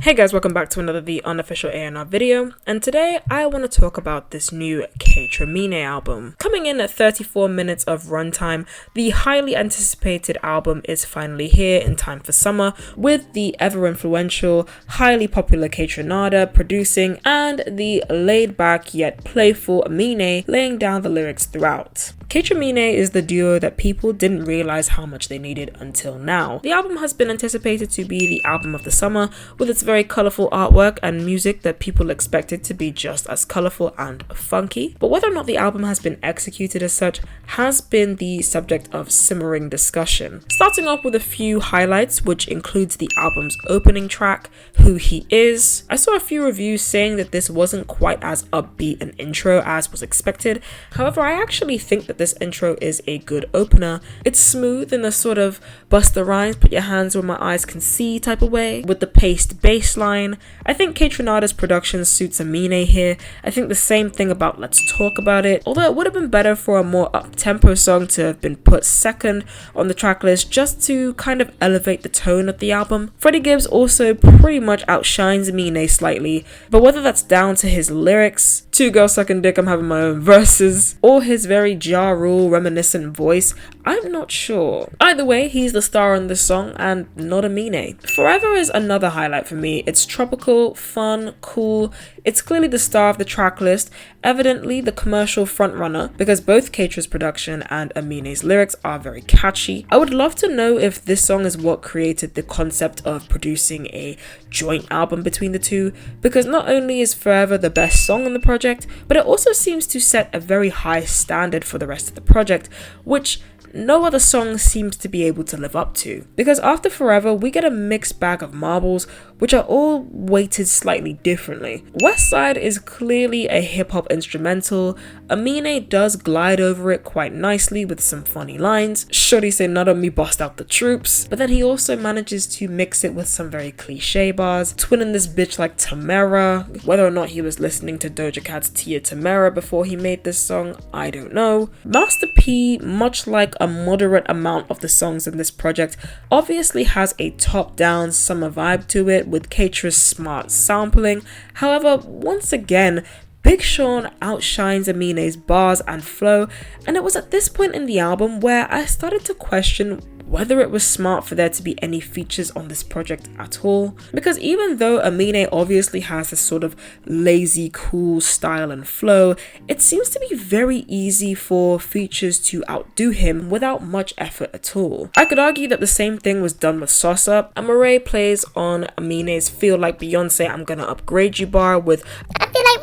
Hey guys, welcome back to another The Unofficial A&R video, and today I want to talk about this new Kaytraminé album. Coming in at 34 minutes of runtime, the highly anticipated album is finally here in time for summer, with the ever-influential, highly popular Kaytranada producing and the laid-back yet playful Aminé laying down the lyrics throughout. Kaytraminé is the duo that people didn't realize how much they needed until now. The album has been anticipated to be the album of the summer, with its very colorful artwork and music that people expected to be just as colorful and funky. But whether or not the album has been executed as such has been the subject of simmering discussion. Starting off with a few highlights, which includes the album's opening track, Who He Is. I saw a few reviews saying that this wasn't quite as upbeat an intro as was expected. However, I actually think that this intro is a good opener. It's smooth in a sort of bust the rhymes, put your hands where my eyes can see type of way, with the paced bass line. I think Kaytranada's production suits Aminé here. I think the same thing about Let's Talk About It, although it would have been better for a more up-tempo song to have been put second on the track list just to kind of elevate the tone of the album. Freddie Gibbs also pretty much outshines Aminé slightly, but whether that's down to his lyrics, two girls sucking dick, I'm having my own verses, or his very Ja Rule reminiscent voice, I'm not sure. Either way, he's the star on this song and not Aminé. Forever is another highlight for me. It's tropical, fun, cool. It's clearly the star of the track list, evidently the commercial frontrunner, because both Kaytra's production and Aminé's lyrics are very catchy. I would love to know if this song is what created the concept of producing a joint album between the two, because not only is Forever the best song on the project, but it also seems to set a very high standard for the rest of the project, which no other song seems to be able to live up to. Because after Forever, we get a mixed bag of marbles, which are all weighted slightly differently. West Side is clearly a hip-hop instrumental. Aminé does glide over it quite nicely with some funny lines. Shorty say not on me, bust out the troops. But then he also manages to mix it with some very cliche bars, twinning this bitch like Tamara. Whether or not he was listening to Doja Cat's Tia Tamara before he made this song, I don't know. Master P, much like a moderate amount of the songs in this project, obviously has a top-down summer vibe to it with Kaytra's smart sampling. However, once again, Big Sean outshines Aminé's bars and flow, and it was at this point in the album where I started to question whether it was smart for there to be any features on this project at all. Because even though Aminé obviously has this sort of lazy, cool style and flow, it seems to be very easy for features to outdo him without much effort at all. I could argue that the same thing was done with Sauce Up. Aminé plays on Aminé's Feel Like Beyonce, I'm Gonna Upgrade You bar with I feel like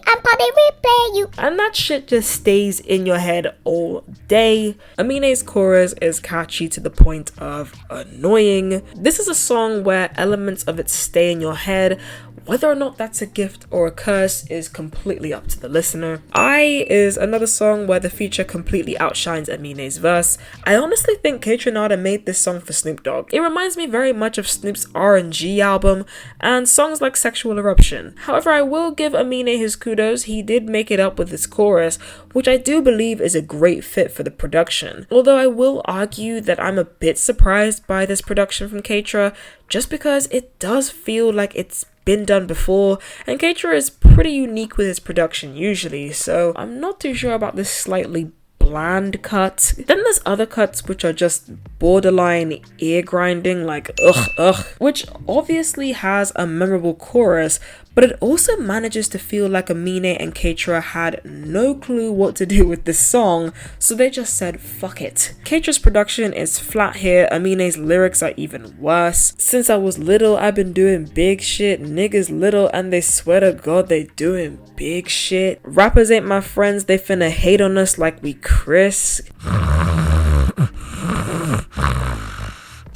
I'm gonna replay you. And that shit just stays in your head all day. Aminé's chorus is catchy to the point of annoying. This is a song where elements of it stay in your head. Whether or not that's a gift or a curse is completely up to the listener. I is another song where the feature completely outshines Aminé's verse. I honestly think Kaytranada made this song for Snoop Dogg. It reminds me very much of Snoop's R&G album and songs like Sexual Eruption. However, I will give Aminé his kudos. He did make it up with his chorus, which I do believe is a great fit for the production. Although I will argue that I'm a bit surprised by this production from Kaytra, just because it does feel like it's been done before, and Kaytra is pretty unique with his production usually, so I'm not too sure about this slightly bland cut. Then there's other cuts which are just borderline ear grinding, like ugh, which obviously has a memorable chorus, but it also manages to feel like Aminé and Kaytra had no clue what to do with this song, so they just said fuck it. Kaytra's production is flat here. Aminé's lyrics are even worse. Since I was little, I've been doing big shit. Niggas little and they swear to God they doing big shit. Rappers ain't my friends, they finna hate on us like we Chris.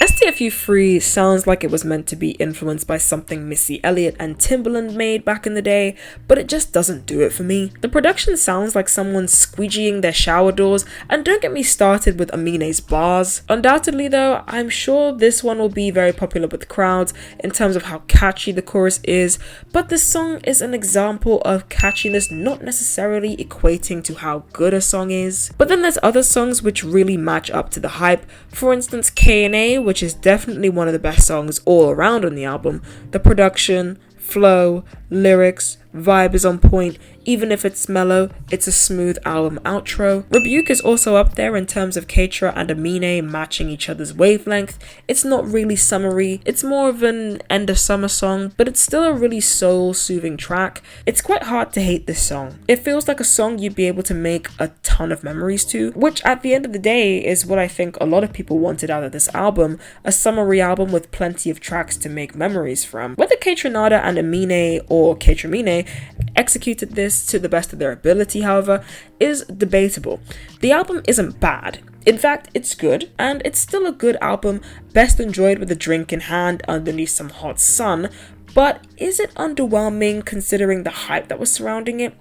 STFU Free sounds like it was meant to be influenced by something Missy Elliott and Timbaland made back in the day, but it just doesn't do it for me. The production sounds like someone squeegeeing their shower doors, and don't get me started with Aminé's bars. Undoubtedly though, I'm sure this one will be very popular with crowds in terms of how catchy the chorus is, but this song is an example of catchiness not necessarily equating to how good a song is. But then there's other songs which really match up to the hype. For instance, K&A, which is is definitely one of the best songs all around on the album. The production, flow, lyrics, vibe is on point. Even if it's mellow, it's a smooth album outro. Rebuke is also up there in terms of Kaytra and Aminé matching each other's wavelength. It's not really summery, it's more of an end of summer song, but it's still a really soul-soothing track. It's quite hard to hate this song. It feels like a song you'd be able to make a ton of memories to, which at the end of the day is what I think a lot of people wanted out of this album, a summery album with plenty of tracks to make memories from. Whether Kaytranada and Aminé or Kaytraminé executed this to the best of their ability, however, is debatable. The album isn't bad. In fact, it's good, and it's still a good album, best enjoyed with a drink in hand underneath some hot sun, but is it underwhelming considering the hype that was surrounding it?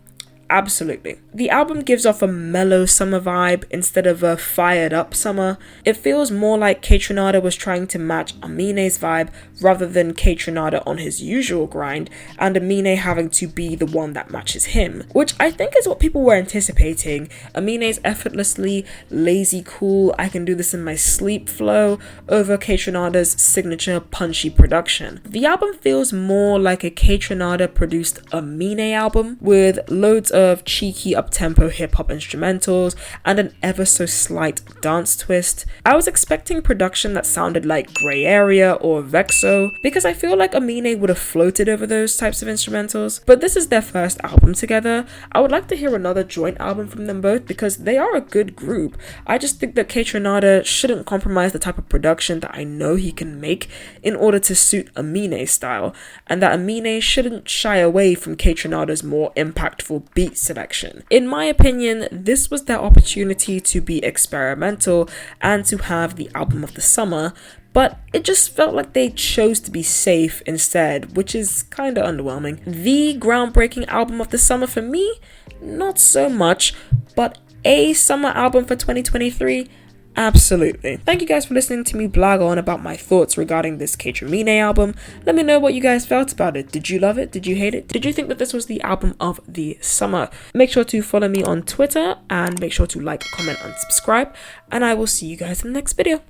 Absolutely. The album gives off a mellow summer vibe instead of a fired up summer. It feels more like Kaytranada was trying to match Aminé's vibe rather than Kaytranada on his usual grind and Aminé having to be the one that matches him, which I think is what people were anticipating. Aminé's effortlessly lazy, cool, I can do this in my sleep flow over Kaytranada's signature punchy production. The album feels more like a Kaytranada produced Aminé album with loads of cheeky up-tempo hip-hop instrumentals and an ever so slight dance twist. I was expecting production that sounded like Grey Area or Vexo because I feel like Aminé would have floated over those types of instrumentals, but this is their first album together. I would like to hear another joint album from them both because they are a good group. I just think that Kaytranada shouldn't compromise the type of production that I know he can make in order to suit Aminé's style, and that Aminé shouldn't shy away from Kaytranada's more impactful beat selection. In my opinion, this was their opportunity to be experimental and to have the album of the summer, but it just felt like they chose to be safe instead, which is kind of underwhelming. The groundbreaking album of the summer for me, not so much, but a summer album for 2023, absolutely. Thank you guys for listening to me blag on about my thoughts regarding this Kaytraminé album. Let me know what you guys felt about it. Did you love it? Did you hate it? Did you think that this was the album of the summer? Make sure to follow me on Twitter and make sure to like, comment, and subscribe. And I will see you guys in the next video.